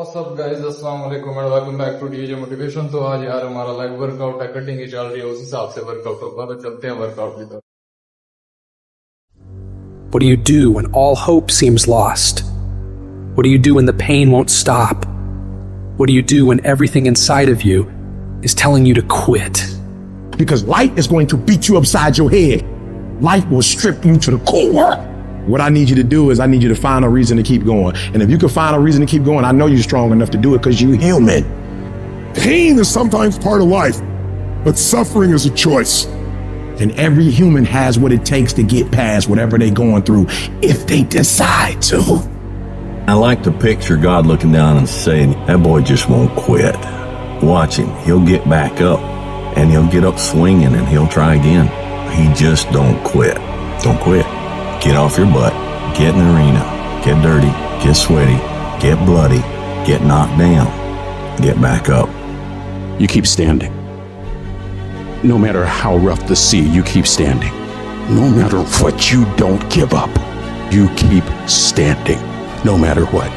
What's up guys, अस्सलाम वालेकुम and welcome back to DJ Motivation। तो आज यार हमारा लाइव वर्कआउट है, कटिंग ही चल रही है, उस हिसाब से वर्कआउट होगा, तो चलते हैं वर्कआउट की तरफ। What do you do when all hope seems lost? What do you do when the pain won't stop? What do you do when everything inside of you is telling you to quit? Because life is going to beat you upside your head. Life will strip you to the core. What I need you to do is I need you to find a reason to keep going. And if you can find a reason to keep going, I know you're strong enough to do it because you're human. Pain is sometimes part of life, but suffering is a choice. And every human has what it takes to get past whatever they're going through if they decide to. I like to picture God looking down and saying, that boy just won't quit. Watch him. He'll get back up and he'll get up swinging and he'll try again. He just don't quit. Don't quit. Get off your butt, get in the arena, get dirty, get sweaty, get bloody, get knocked down, get back up. You keep standing. No matter how rough the sea, you keep standing. No matter what, you don't give up. You keep standing, no matter what.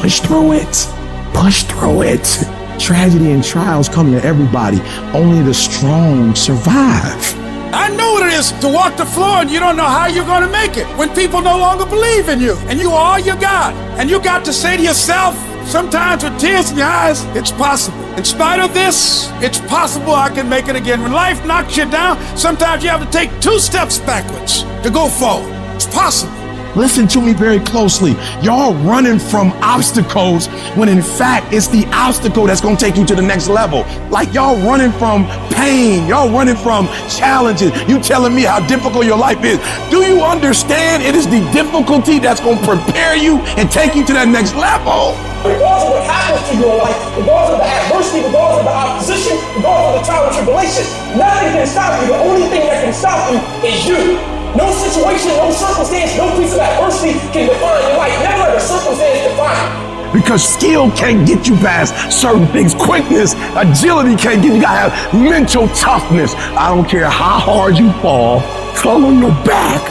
Push through it. Push through it. Tragedy and trials come to everybody. Only the strong survive. I know what it is to walk the floor and you don't know how you're going to make it. When people no longer believe in you and you are all you got. And you got to say to yourself, sometimes with tears in your eyes, it's possible. In spite of this, it's possible I can make it again. When life knocks you down, sometimes you have to take 2 steps backwards to go forward. It's possible. Listen to me very closely. Y'all running from obstacles when in fact it's the obstacle that's going to take you to the next level. Like y'all running from pain. Y'all running from challenges. You telling me how difficult your life is. Do you understand it is the difficulty that's going to prepare you and take you to that next level? Regardless of what happens to you in life, regardless of the adversity, regardless of the opposition, regardless of the trial and tribulation, nothing can stop you. The only thing that can stop you is you. No situation, no circumstance, no piece of adversity can define your life. Never let a circumstance define you. Because skill can't get you past certain things. Quickness, agility can't get you. You gotta have mental toughness. I don't care how hard you fall on your back.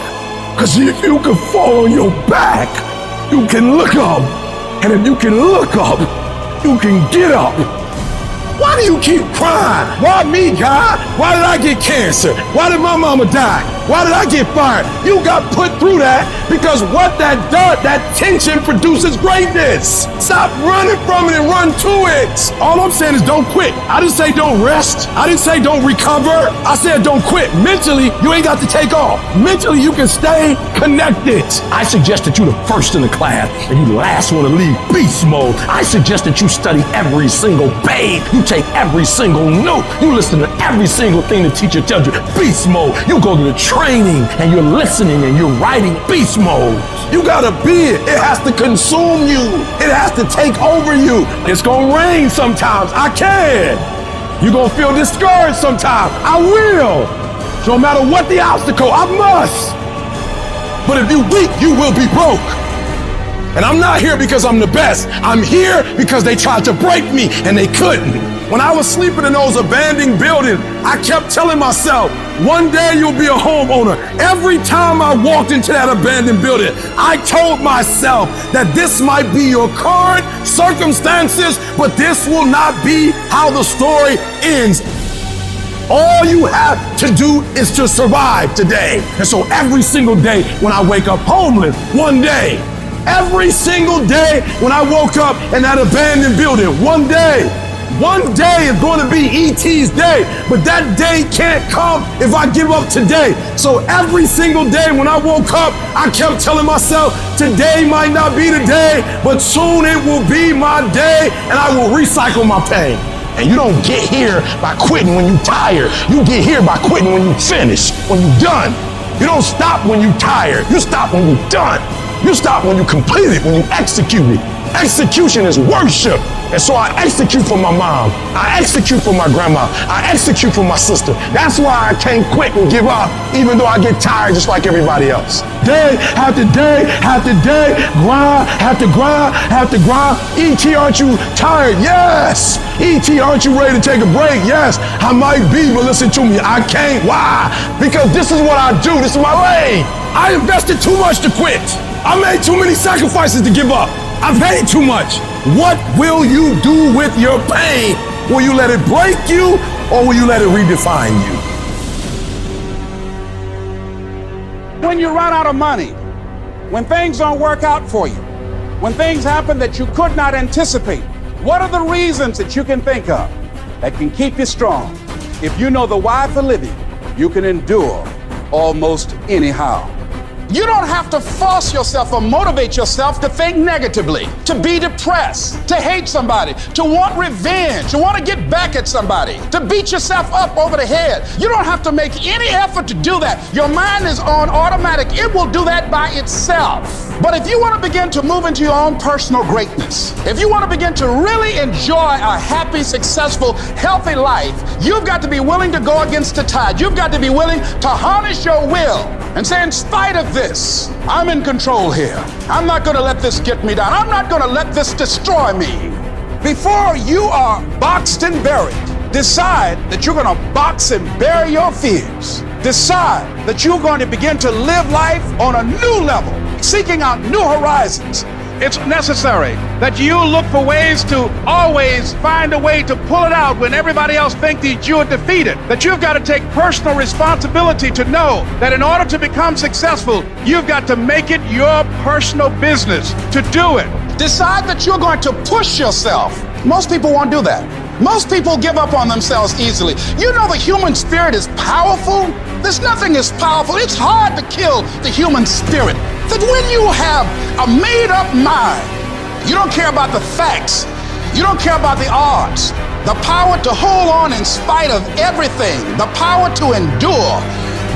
Because if you can fall on your back, you can look up. And if you can look up, you can get up. Why do you keep crying? Why me, God? Why did I get cancer? Why did my mama die? Why did I get fired? You got put through that because what that does, that tension produces greatness. Stop running from it and run to it. All I'm saying is don't quit. I didn't say don't rest. I didn't say don't recover. I said don't quit. Mentally, you ain't got to take off. Mentally, you can stay connected. I suggest that you the first in the class and you the last one to leave beast mode. I suggest that you study every single page. You take every single note. You listen to every single thing the teacher tells you. Beast mode. You go to the training and you're listening and you're writing beast mode. You gotta be it. It has to consume you. It has to take over you. It's gonna rain sometimes. I can. You're gonna feel discouraged sometimes. I will. So no matter what the obstacle, I must. But if you weak, you will be broke. And I'm not here because I'm the best. I'm here because they tried to break me and they couldn't. When I was sleeping in those abandoned buildings, I kept telling myself, one day you'll be a homeowner. Every time I walked into that abandoned building, I told myself that this might be your current circumstances, but this will not be how the story ends. All you have to do is to survive today. And so every single day when I wake up homeless, one day, every single day when I woke up in that abandoned building, one day is going to be E.T.'s day, but that day can't come if I give up today. So every single day when I woke up, I kept telling myself, today might not be the day, but soon it will be my day and I will recycle my pain. And you don't get here by quitting when you're tired. You get here by quitting when you finish, when you're done. You don't stop when you're tired. You stop when you're done. You stop when you complete it, when you execute it. Execution is worship. And so I execute for my mom. I execute for my grandma. I execute for my sister. That's why I can't quit and give up, even though I get tired just like everybody else. Day after day after day, grind after grind after grind. E.T., aren't you tired? Yes. E.T., aren't you ready to take a break? Yes. I might be, but listen to me. I can't. Why? Because this is what I do. This is my lane. I invested too much to quit. I made too many sacrifices to give up. I paid too much. What will you do with your pain? Will you let it break you or will you let it redefine you? When you run out of money, when things don't work out for you, when things happen that you could not anticipate, what are the reasons that you can think of that can keep you strong? If you know the why for living, you can endure almost anyhow. You don't have to force yourself or motivate yourself to think negatively, to be depressed, to hate somebody, to want revenge, to want to get back at somebody, to beat yourself up over the head. You don't have to make any effort to do that. Your mind is on automatic. It will do that by itself. But if you want to begin to move into your own personal greatness, if you want to begin to really enjoy a happy, successful, healthy life, you've got to be willing to go against the tide. You've got to be willing to harness your will and say, in spite of this, I'm in control here. I'm not going to let this get me down. I'm not going to let this destroy me. Before you are boxed and buried, decide that you're going to box and bury your fears. Decide that you're going to begin to live life on a new level, seeking out new horizons. It's necessary that you look for ways to always find a way to pull it out when everybody else thinks that you are defeated. That you've got to take personal responsibility to know that in order to become successful, you've got to make it your personal business to do it. Decide that you're going to push yourself. Most people won't do that. Most people give up on themselves easily. You know the human spirit is powerful. There's nothing as powerful. It's hard to kill the human spirit. That when you have a made-up mind, you don't care about the facts. You don't care about the odds. The power to hold on in spite of everything. The power to endure.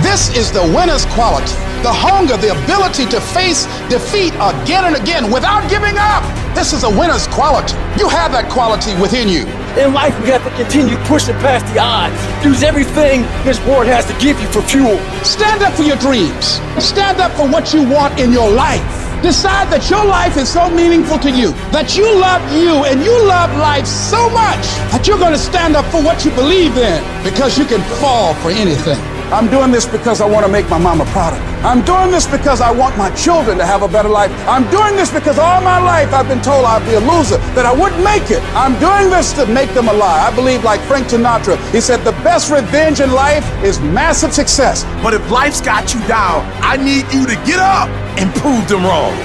This is the winner's quality. The hunger, the ability to face defeat again and again without giving up. This is a winner's quality. You have that quality within you. In life, we have to continue pushing past the odds. Use everything this world has to give you for fuel. Stand up for your dreams. Stand up for what you want in your life. Decide that your life is so meaningful to you, that you love you and you love life so much that you're going to stand up for what you believe in, because you can fall for anything. I'm doing this because I want to make my mama proud of me. I'm doing this because I want my children to have a better life. I'm doing this because all my life I've been told I'd be a loser, that I wouldn't make it. I'm doing this to make them a lie. I believe, like Frank Sinatra, he said the best revenge in life is massive success. But if life's got you down, I need you to get up and prove them wrong.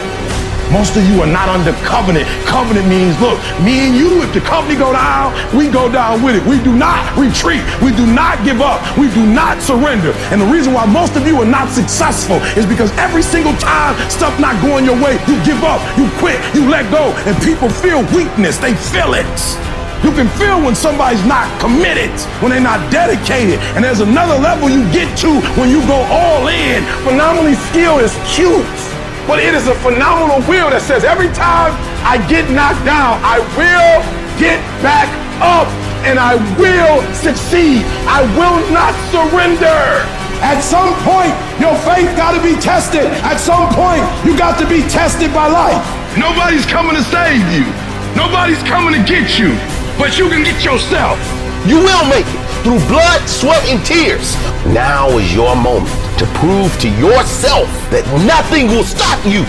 Most of you are not under covenant. Covenant means, look, me and you, if the company go down, we go down with it. We do not retreat. We do not give up. We do not surrender. And the reason why most of you are not successful is because every single time stuff not going your way, you give up, you quit, you let go, and people feel weakness. They feel it. You can feel when somebody's not committed, when they're not dedicated. And there's another level you get to when you go all in. Phenomenally skilled is cute, but it is a phenomenal will that says every time I get knocked down, I will get back up and I will succeed. I will not surrender. At some point, your faith got to be tested. At some point, you got to be tested by life. Nobody's coming to save you. Nobody's coming to get you, but you can get yourself. You will make it through blood, sweat, and tears. Now is your moment to prove to yourself that nothing will stop you.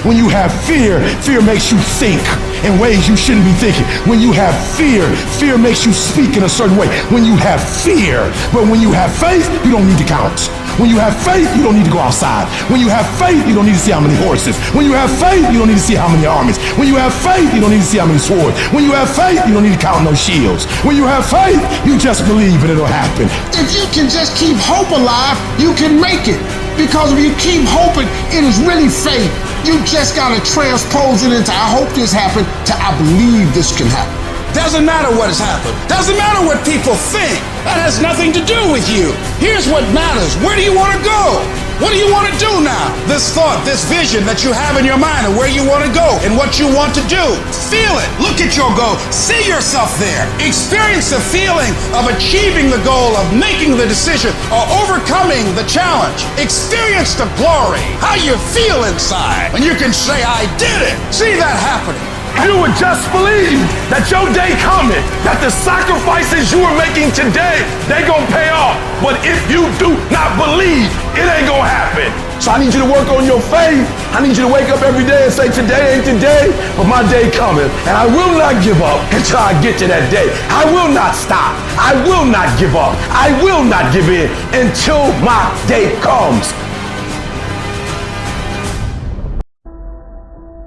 When you have fear, fear makes you think in ways you shouldn't be thinking. When you have fear, fear makes you speak in a certain way. When you have fear, but when you have faith, you don't need to count. When you have faith, you don't need to go outside. When you have faith, you don't need to see how many horses. When you have faith, you don't need to see how many armies. When you have faith, you don't need to see how many swords. When you have faith, you don't need to count no shields. When you have faith, you just believe and it'll happen. If you can just keep hope alive, you can make it. Because if you keep hoping, it is really faith. You just gotta transpose it into I hope this happened to I believe this can happen. Doesn't matter what has happened. Doesn't matter what people think. That has nothing to do with you. Here's what matters. Where do you want to go? What do you want to do now? This thought, this vision that you have in your mind of where you want to go and what you want to do. Feel it. Look at your goal. See yourself there. Experience the feeling of achieving the goal, of making the decision, or overcoming the challenge. Experience the glory. How you feel inside when you can say, I did it. See that happening. You would just believe that your day coming, that the sacrifices you are making today, they gonna pay off. But if you do not believe, it ain't gonna happen. So I need you to work on your faith. I need you to wake up every day and say, today ain't today, but my day coming. And I will not give up until I get to that day. I will not stop. I will not give up. I will not give in until my day comes.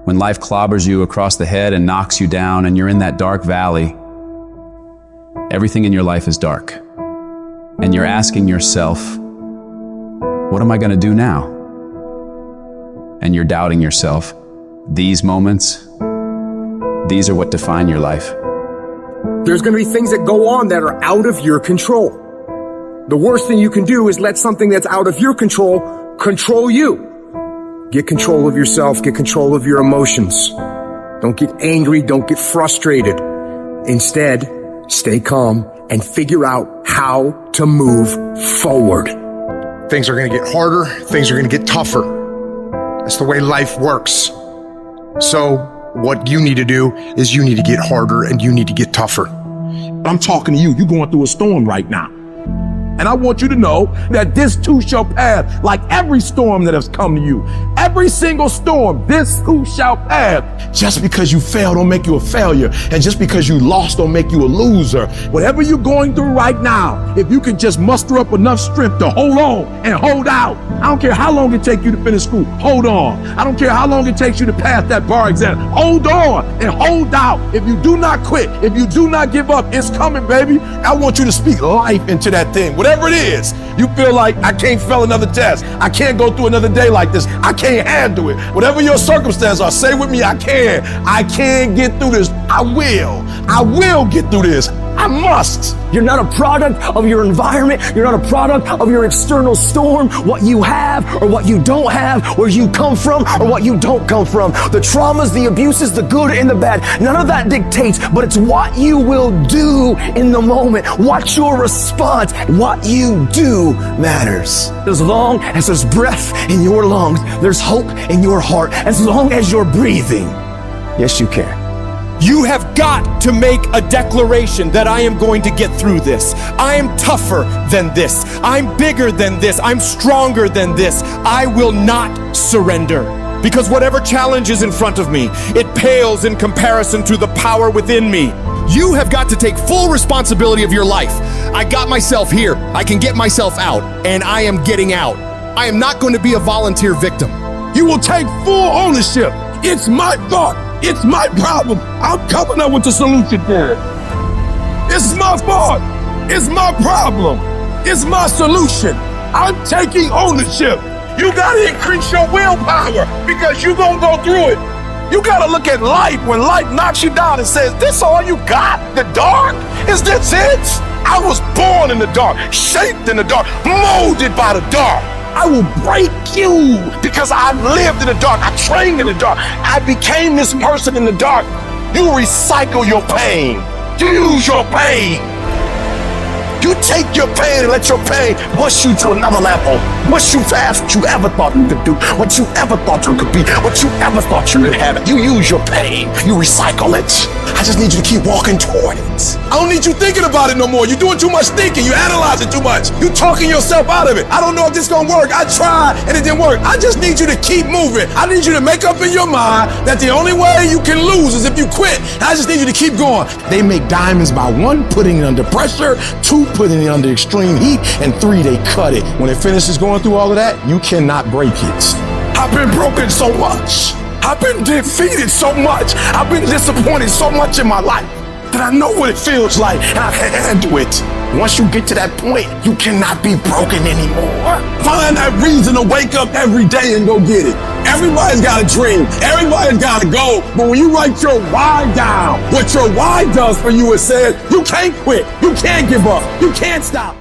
When life clobbers you across the head and knocks you down and you're in that dark valley, everything in your life is dark. And you're asking yourself, what am I going to do now? And you're doubting yourself. These moments, these are what define your life. There's going to be things that go on that are out of your control. The worst thing you can do is let something that's out of your control you. Get control of yourself, get control of your emotions. Don't get angry, don't get frustrated. Instead, stay calm and figure out how to move forward. Things are going to get harder. Things are going to get tougher. That's the way life works. So what you need to do is you need to get harder and you need to get tougher. I'm talking to you. You're going through a storm right now. And I want you to know that this too shall pass, like every storm that has come to you. Every single storm, this too shall pass. Just because you failed don't make you a failure. And just because you lost don't make you a loser. Whatever you're going through right now, if you can just muster up enough strength to hold on and hold out. I don't care how long it takes you to finish school. Hold on. I don't care how long it takes you to pass that bar exam. Hold on and hold out. If you do not quit, if you do not give up, it's coming, baby. I want you to speak life into that thing. Whatever it is, you feel like I can't fail another test. I can't go through another day like this. I can't handle it. Whatever your circumstance are, say with me, I can. I can get through this. I will get through this. I must. You're not a product of your environment. You're not a product of your external storm, what you have or what you don't have, where you come from or what you don't come from. The traumas, the abuses, the good and the bad, none of that dictates, but it's what you will do in the moment. What's your response? What you do matters. As long as there's breath in your lungs, there's hope in your heart. As long as you're breathing, yes, you can. You have got to make a declaration that I am going to get through this. I am tougher than this. I'm bigger than this. I'm stronger than this. I will not surrender. Because whatever challenge is in front of me, it pales in comparison to the power within me. You have got to take full responsibility of your life. I got myself here. I can get myself out, and I am getting out. I am not going to be a volunteer victim. You will take full ownership. It's my thought. It's my problem. I'm coming up with the solution for it. It's my fault. It's my problem. It's my solution. I'm taking ownership. You gotta increase your willpower because you're gonna go through it. You gotta look at life when life knocks you down and says, this all you got? The dark? Is this it? I was born in the dark, shaped in the dark, molded by the dark. I will break you because I lived in the dark. I trained in the dark. I became this person in the dark. You recycle your pain. You use your pain. You take your pain and let your pain push you to another level. Push you past what you ever thought you could do, what you ever thought you could be, what you ever thought you could have. You use your pain. You recycle it. I just need you to keep walking toward it. I don't need you thinking about it no more. You're doing too much thinking. You analyzing too much. You talking yourself out of it. I don't know if this is gonna work. I tried and it didn't work. I just need you to keep moving. I need you to make up in your mind that the only way you can lose is if you quit. I just need you to keep going. They make diamonds by 1, putting it under pressure, 2, putting it under extreme heat, and 3, they cut it. When it finishes going through all of that, you cannot break it. I've been broken so much. I've been defeated so much. I've been disappointed so much in my life that I know what it feels like and I can handle it. Once you get to that point, you cannot be broken anymore. Find that reason to wake up every day and go get it. Everybody's got a dream. Everybody's got a goal. But when you write your why down, what your why does for you is says, you can't quit. You can't give up. You can't stop.